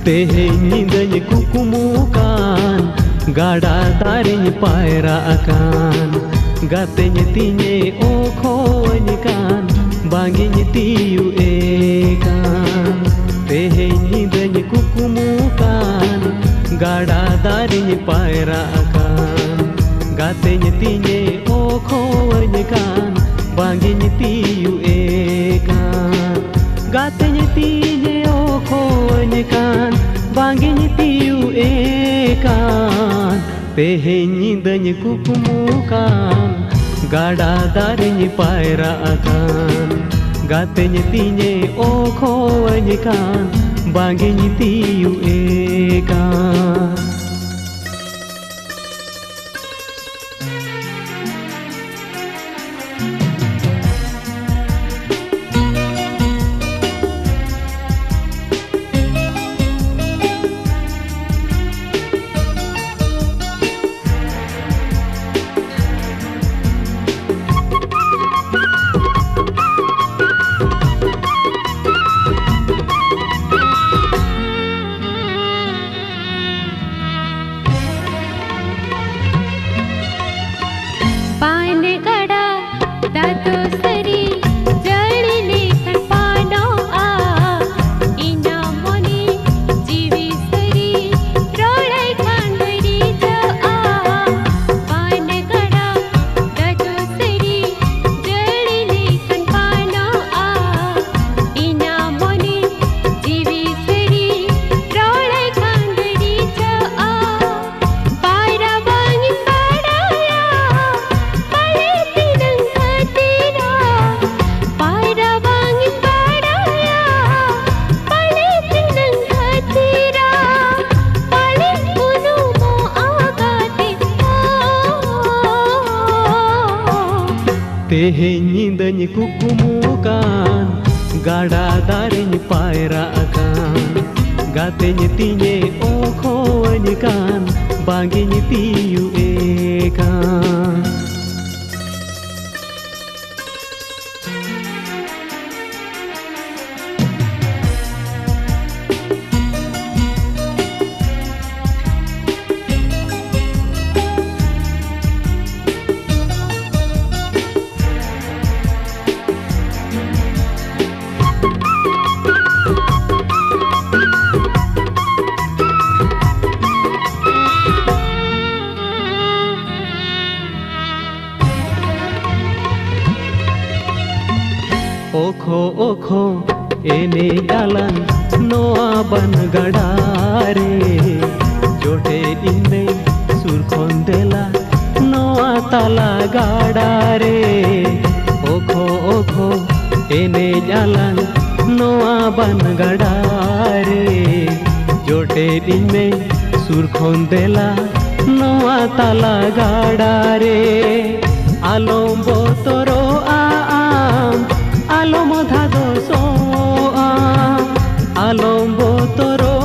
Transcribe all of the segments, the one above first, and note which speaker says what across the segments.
Speaker 1: Teheng nyindanya kukumukan, gada daring pairaakan, gatenya tinye okhoanyikan, banginya tiu ekan. Teheng nyindanya kukumukan, gada daring pairaakan, gatenya tinye okhoanyikan, banginya tiu ekan. Gatenya tinye okhoanyikan, banginya tiu ekan. Teheng nyindanya kukumukan, gada daring pairaakan, gatenya tinye okhoanyikan, banginya tiu ekan. Teheng nyindanya kukumukan, gada daring pairaakan, gatenya tinye okhoanyikan, banginya tiu ekan. Okho okho ene alan noa ban gadare, jote inde surkhondela noa tala gadare. Okho okho ene alan noa ban gadare, jote inde surkhondela noa tala gadare. Alom botoro alom dhado soam, alom botoro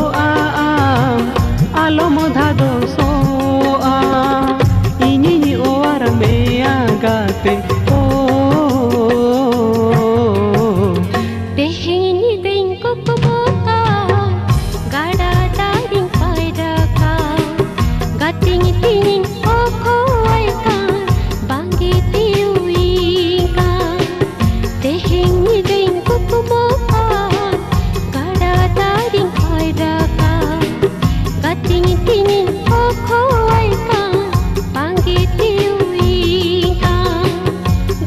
Speaker 1: alom dhado soam. Ini oar mea gate o.
Speaker 2: Teheng nyindanya kukumukan, gada daring pairaakan, gatenya tinye okhoanyikan, banginya tiu ekan. Teheng nyindanya kukumukan, gada daring pairaakan, gatenya tinye okhoanyikan, banginya tiu ekan.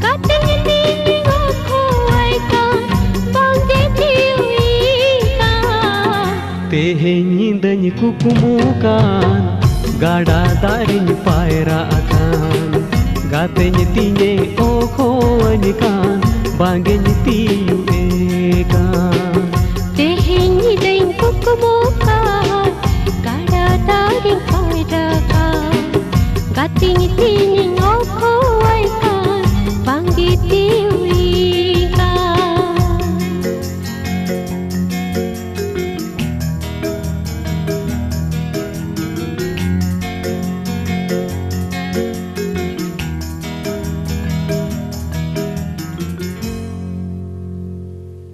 Speaker 2: Gatenya tinye okhoanyikan, banginya tiu ekan.
Speaker 1: Teheng nyindanya kukumukan, gada daring pairaakan, Gatenya tinye oko anikan Bangenya tinye